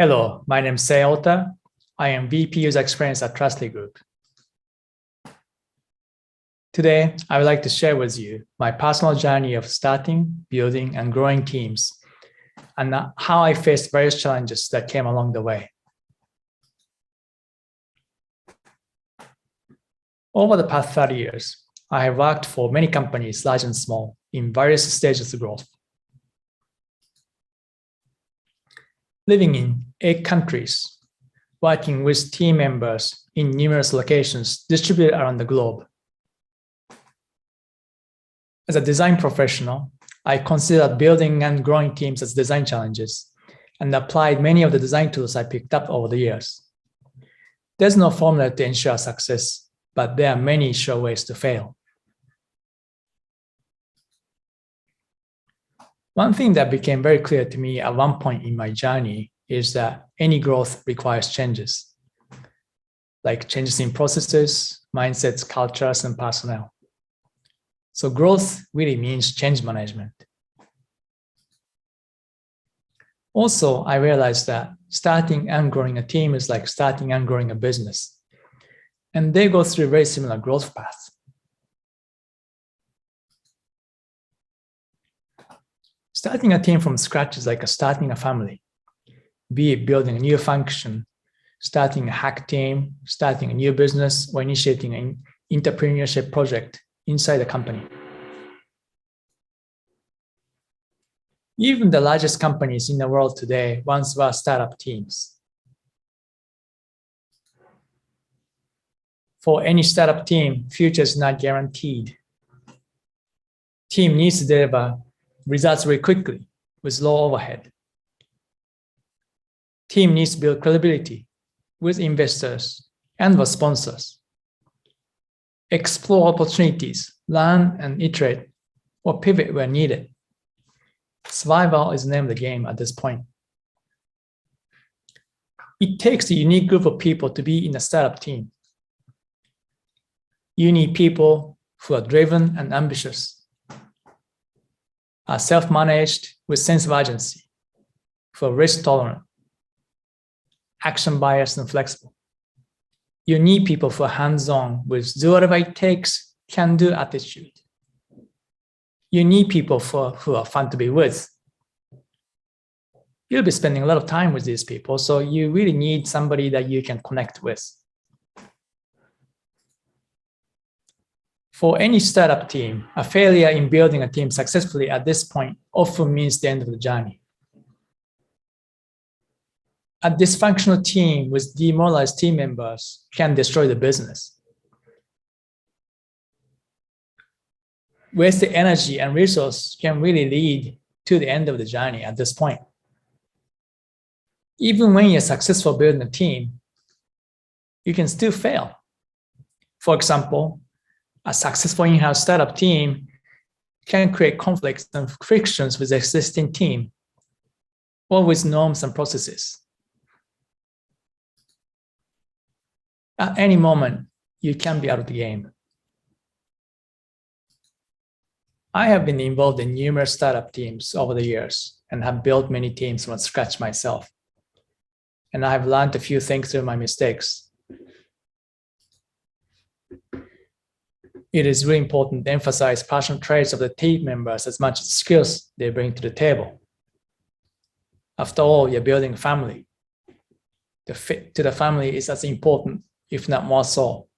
Hello, my name is Seiya. I am VP User Experience at Trustly Group. Today, I would like to share with you my personal journey of starting, building, and growing teams, and how I faced various challenges that came along the way. Over the past 30 years, I have worked for many companies, large and small, in various stages of growth. Living in 8 countries, working with team members in numerous locations distributed around the globe. As a design professional, I considered building and growing teams as design challenges and applied many of the design tools I picked up over the years. There's no formula to ensure success, but there are many sure ways to fail. One thing that became very clear to me at one point in my journey is that any growth requires changes, like changes in processes, mindsets, cultures, and personnel. So growth really means change management. Also, I realized that starting and growing a team is like starting and growing a business, and they go through a very similar growth path. Starting a team from scratch is like starting a family, be it building a new function, starting a hack team, starting a new business, or initiating an entrepreneurship project inside the company. Even the largest companies in the world today once were startup teams. For any startup team, future is not guaranteed. Team needs to deliver results very quickly with low overhead. Team needs to build credibility with investors and with sponsors. Explore opportunities, learn and iterate, or pivot where needed. Survival is the name of the game at this point. It takes a unique group of people to be in a startup team. You need people who are driven and ambitious, are self-managed with sense of urgency, who are risk tolerant, action biased and flexible. You need people who are hands-on with do whatever it takes, can do attitude. You need people who are fun to be with. You'll be spending a lot of time with these people, so you really need somebody that you can connect with. For any startup team, a failure in building a team successfully at this point often means the end of the journey. A dysfunctional team with demoralized team members can destroy the business. Wasted energy and resource can really lead to the end of the journey at this point. Even when you're successful building a team, you can still fail. For example, a successful in-house startup team can create conflicts and frictions with the existing team or with norms and processes. At any moment, you can be out of the game. I have been involved in numerous startup teams over the years and have built many teams from scratch myself. And I have learned a few things through my mistakes. It is really important to emphasize personal traits of the team members as much as skills they bring to the table. After all, you're building a family. The fit to the family is as important, if not more so.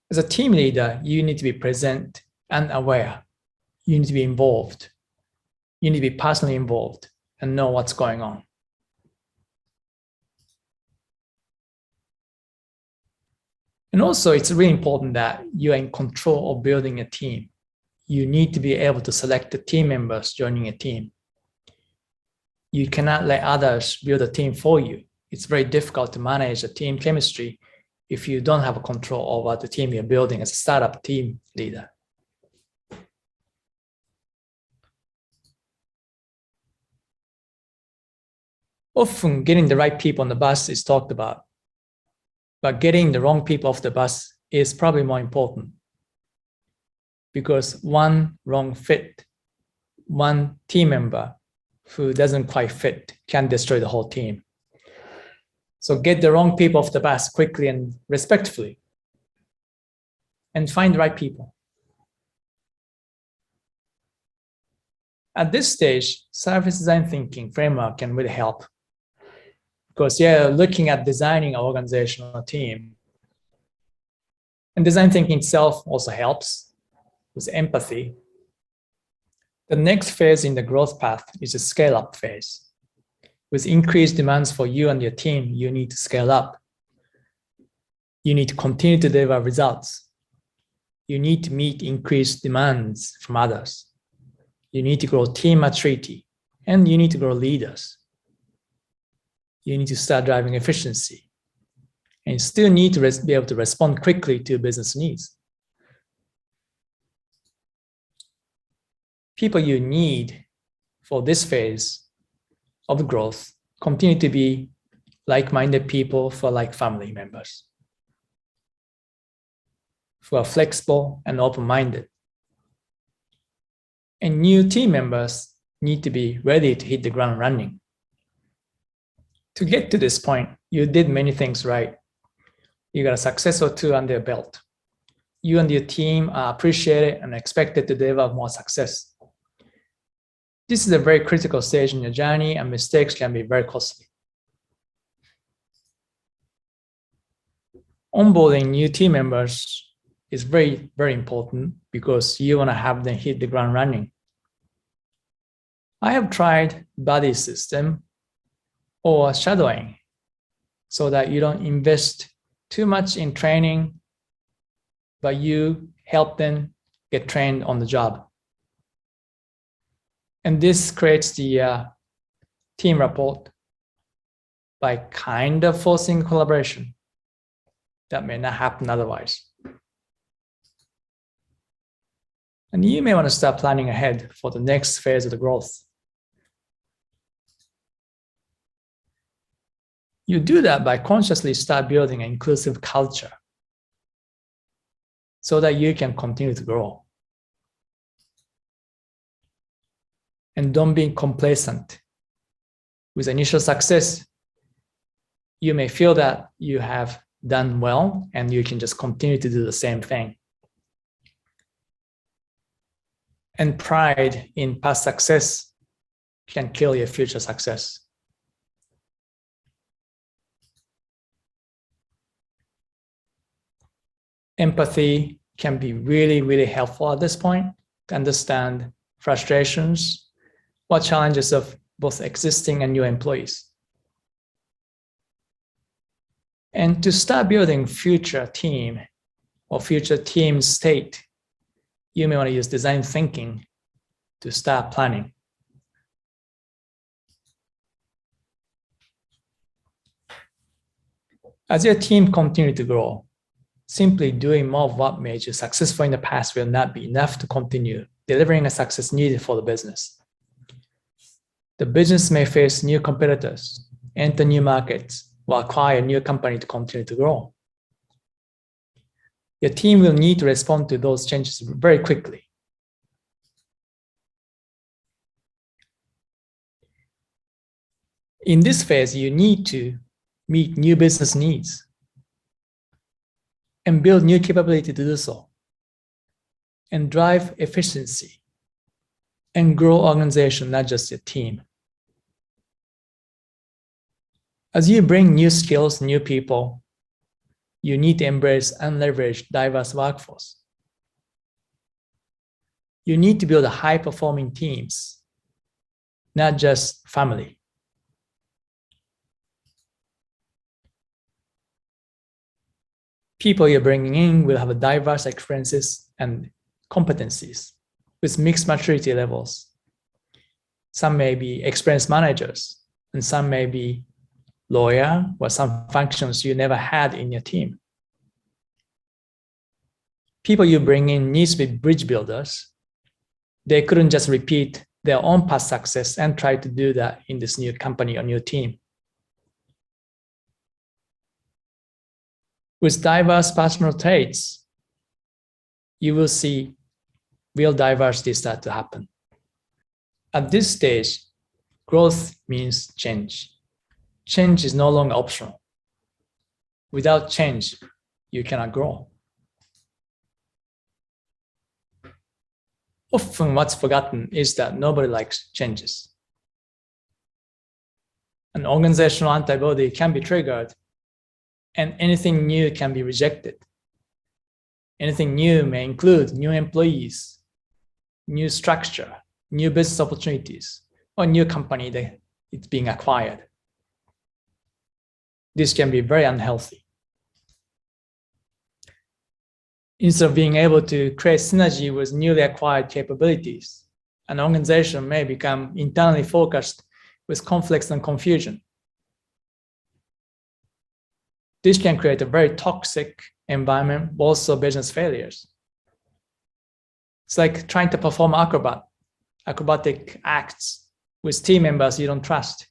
As a team leader, you need to be present and aware. You need to be involved. You need to be personally involved and know what's going on. And also, it's really important that you are in control of building a team. You need to be able to select the team members joining a team. You cannot let others build a team for you. It's very difficult to manage a team chemistry if you don't have a control over the team you're building as a startup team leader. Often getting the right people on the bus is talked about, but getting the wrong people off the bus is probably more important, because one wrong fit, one team member who doesn't quite fit can destroy the whole team. So get the wrong people off the bus quickly and respectfully, and find the right people. At this stage, service design thinking framework can really help, because you're looking at designing an organizational team. And design thinking itself also helps with empathy. The next phase in the growth path is the scale-up phase. With increased demands for you and your team, you need to scale up. You need to continue to deliver results. You need to meet increased demands from others. You need to grow team maturity, and you need to grow leaders. You need to start driving efficiency, and you still need to be able to respond quickly to business needs. People you need for this phase of growth continue to be like-minded people for like family members, who are flexible and open-minded. And new team members need to be ready to hit the ground running. To get to this point, you did many things right. You got a success or two under your belt. You and your team are appreciated and expected to deliver more success. This is a very critical stage in your journey, and mistakes can be very costly. Onboarding new team members is very, very important because you want to have them hit the ground running. I have tried buddy system or shadowing so that you don't invest too much in training, but you help them get trained on the job. And this creates the team rapport by kind of forcing collaboration that may not happen otherwise. And you may want to start planning ahead for the next phase of the growth. You do that by consciously start building an inclusive culture so that you can continue to grow. And don't be complacent. With initial success, you may feel that you have done well and you can just continue to do the same thing. And pride in past success can kill your future success. Empathy can be really, really helpful at this point to understand frustrations or challenges of both existing and new employees. And to start building future team or future team state, you may want to use design thinking to start planning. As your team continues to grow, simply doing more of what made you successful in the past will not be enough to continue delivering a success needed for the business. The business may face new competitors, enter new markets, or acquire a new company to continue to grow. Your team will need to respond to those changes very quickly. In this phase, you need to meet new business needs and build new capability to do so, and drive efficiency and grow organization, not just your team. As you bring new skills, new people, you need to embrace and leverage diverse workforce. You need to build a high-performing teams, not just family. People you're bringing in will have a diverse experiences and competencies with mixed maturity levels. Some may be experienced managers, and some may be lawyer or some functions you never had in your team. People you bring in need to be bridge builders. They couldn't just repeat their own past success and try to do that in this new company or new team. With diverse personal traits, you will see real diversity start to happen. At this stage, Growth means change. Change is no longer optional. Without change, you cannot grow. Often what's forgotten is that nobody likes changes. An organizational antibody can be triggered, and anything new can be rejected. Anything new may include new employees, new structure, new business opportunities, or new company that it's being acquired. This can be very unhealthy. Instead of being able to create synergy with newly acquired capabilities, an organization may become internally focused with conflicts and confusion. This can create a very toxic environment, but also business failures. It's like trying to perform acrobatic acts with team members you don't trust.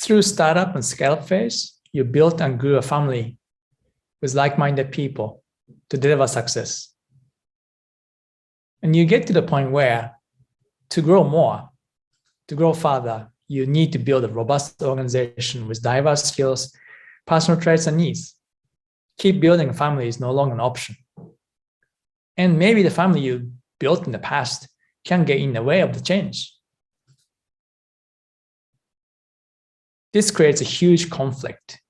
Through startup and scale-up phase, you built and grew a family with like-minded people to deliver success. And you get to the point where to grow more, to grow further, you need to build a robust organization with diverse skills, personal traits, and needs. Keep building a family is no longer an option. And maybe the family you built in the past can get in the way of the change. This creates a huge conflict,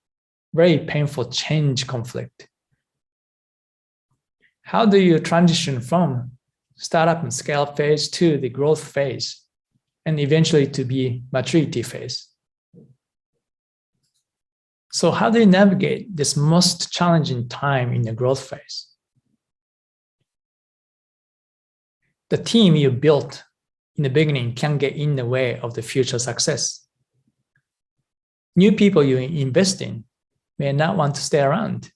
very painful change conflict. How do you transition from startup and scale phase to the growth phase and eventually to be maturity phase? So how do you navigate this most challenging time in the growth phase? The team you built in the beginning can get in the way of the future success. New people you invest in may not want to stay around.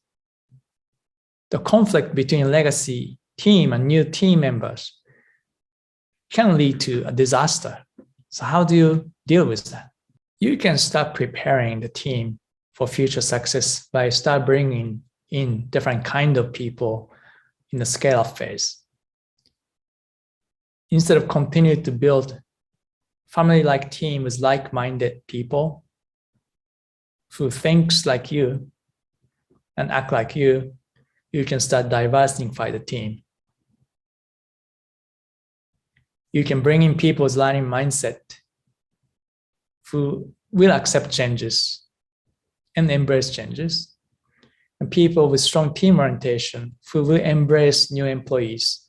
The conflict between legacy team and new team members can lead to a disaster. So how do you deal with that? You can start preparing the team for future success by start bringing in different kind of people in the scale-up phase. Instead of continuing to build family-like team with like-minded people who thinks like you and act like you, you can start diversifying the team. You can bring in people with learning mindset who will accept changes and embrace changes, and people with strong team orientation who will embrace new employees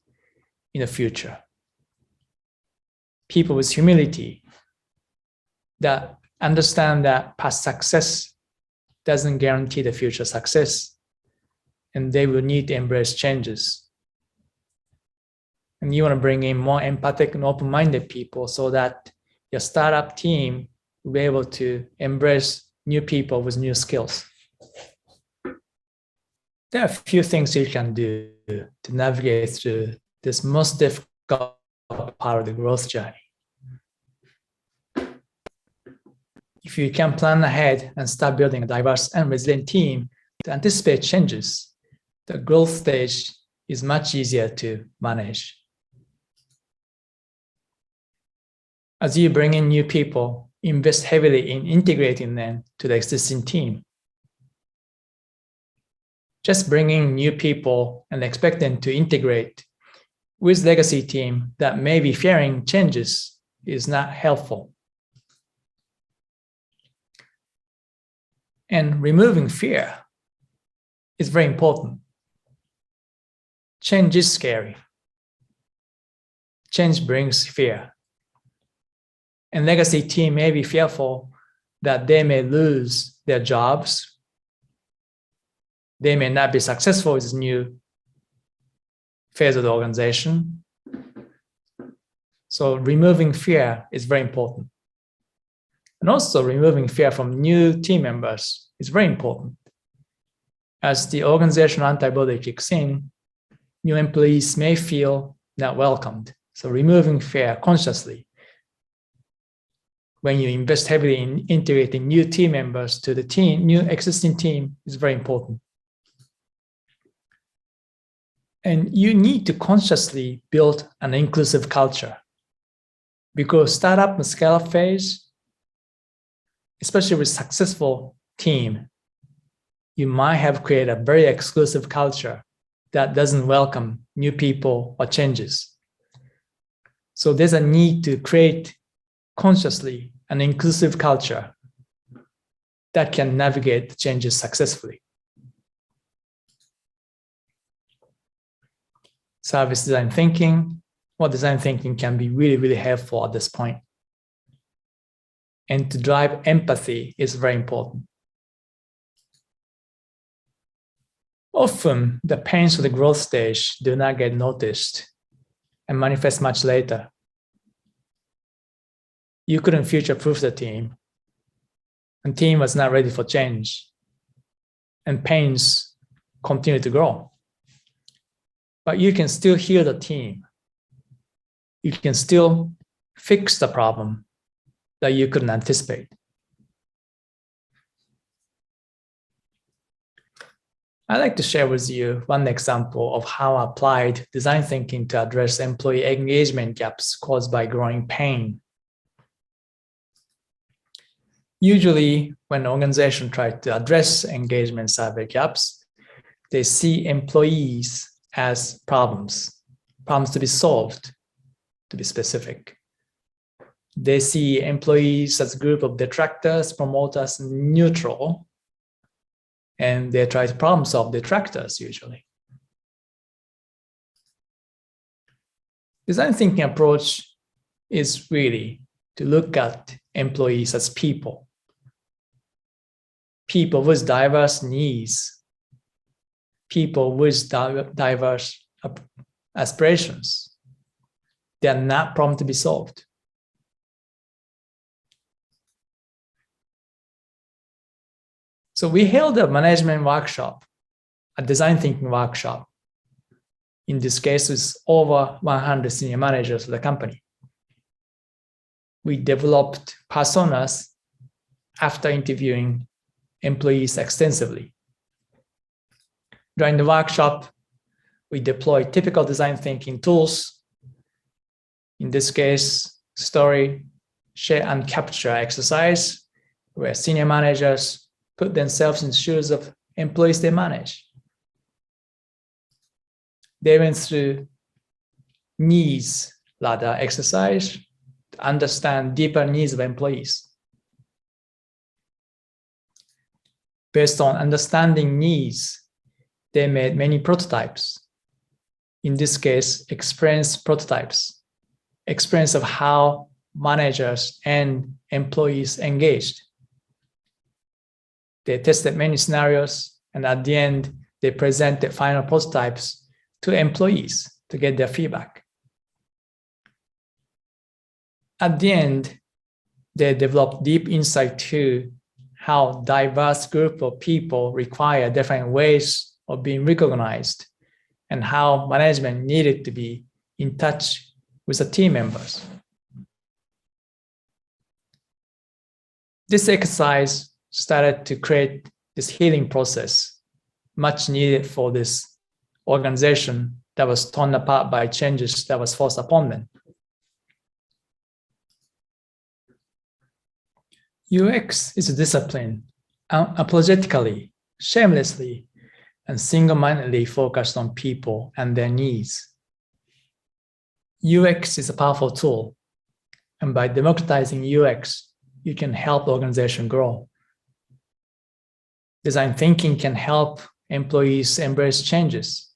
in the future. People with humility that understand that past success doesn't guarantee the future success, and they will need to embrace changes. And you want to bring in more empathic and open-minded people so that your startup team will be able to embrace new people with new skills. There are a few things you can do to navigate through this most difficult part of the growth journey. If you can plan ahead and start building a diverse and resilient team to anticipate changes, the growth stage is much easier to manage. As you bring in new people, invest heavily in integrating them to the existing team. Just bringing new people and expect them to integrate with legacy team that may be fearing changes is not helpful. And removing fear is very important. Change is scary. Change brings fear. And legacy team may be fearful that they may lose their jobs. They may not be successful with this new phase of the organization. So removing fear is very important. And also removing fear from new team members is very important. As the organizational antibody kicks in, new employees may feel not welcomed. So removing fear consciously when you invest heavily in integrating new team members to the team, new existing team is very important. And you need to consciously build an inclusive culture. Because startup and scale-up phase, especially with successful team, you might have created a very exclusive culture that doesn't welcome new people or changes. So there's a need to create consciously an inclusive culture that can navigate the changes successfully. Service design thinking, design thinking can be really, really helpful at this point. And to drive empathy is very important. Often, the pains of the growth stage do not get noticed and manifest much later. You couldn't future-proof the team, and team was not ready for change, and pains continue to grow. But you can still heal the team. You can still fix the problem that you couldn't anticipate. I'd like to share with you one example of how I applied design thinking to address employee engagement gaps caused by growing pain. Usually, when an organization tries to address engagement survey gaps, they see employees as problems to be solved, to be specific. They see employees as a group of detractors, promoters, neutral, and they try to problem solve detractors usually. Design thinking approach is really to look at employees as people with diverse needs, people with diverse aspirations. They are not problem to be solved. So we held a management workshop, a design thinking workshop. In this case, with over 100 senior managers of the company. We developed personas after interviewing employees extensively. During the workshop, we deployed typical design thinking tools. In this case, story, share, and capture exercise, where senior managers put themselves in the shoes of employees they manage. They went through needs ladder exercise to understand deeper needs of employees. Based on understanding needs, they made many prototypes. In this case, experience prototypes, experience of how managers and employees engaged. They tested many scenarios, and at the end, they presented final prototypes to employees to get their feedback. At the end, they developed deep insight to how diverse group of people require different ways of being recognized and how management needed to be in touch with the team members. This exercise started to create this healing process, much needed for this organization that was torn apart by changes that was forced upon them. UX is a discipline unapologetically, shamelessly, and single-mindedly focused on people and their needs. UX is a powerful tool, and by democratizing UX, you can help the organization grow. Design thinking can help employees embrace changes.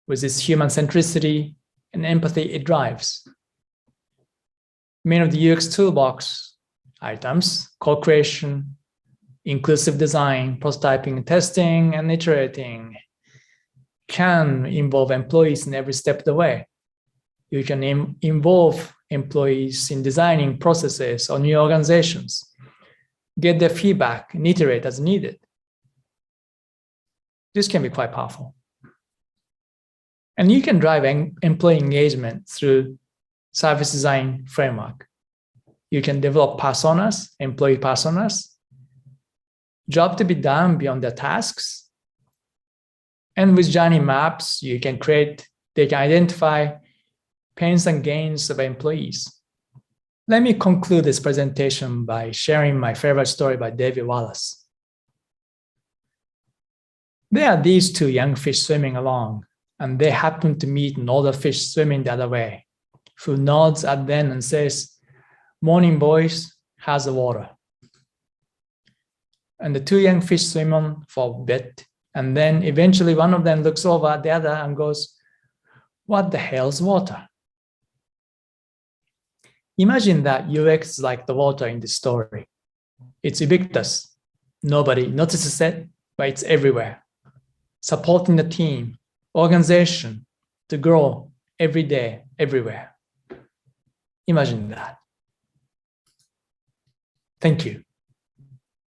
With its human centricity and empathy it drives. Many of the UX toolbox items, co-creation, inclusive design, prototyping, testing, and iterating, can involve employees in every step of the way. You can involve employees in designing processes or new organizations, get their feedback, and iterate as needed. This can be quite powerful. And you can drive employee engagement through service design framework. You can develop personas, employee personas, job to be done beyond their tasks. And with journey maps, they can identify pains and gains of employees Let me conclude this presentation by sharing my favorite story by David Wallace. There are these two young fish swimming along, and they happen to meet an older fish swimming the other way, who nods at them and says, "Morning, boys, how's the water?" And the two young fish swim on for a bit, and then eventually one of them looks over at the other and goes, "What the hell's water?" Imagine that UX is like the water in this story. It's ubiquitous. Nobody notices it, but it's everywhere, supporting the team, organization to grow every day, everywhere. Imagine that. Thank you.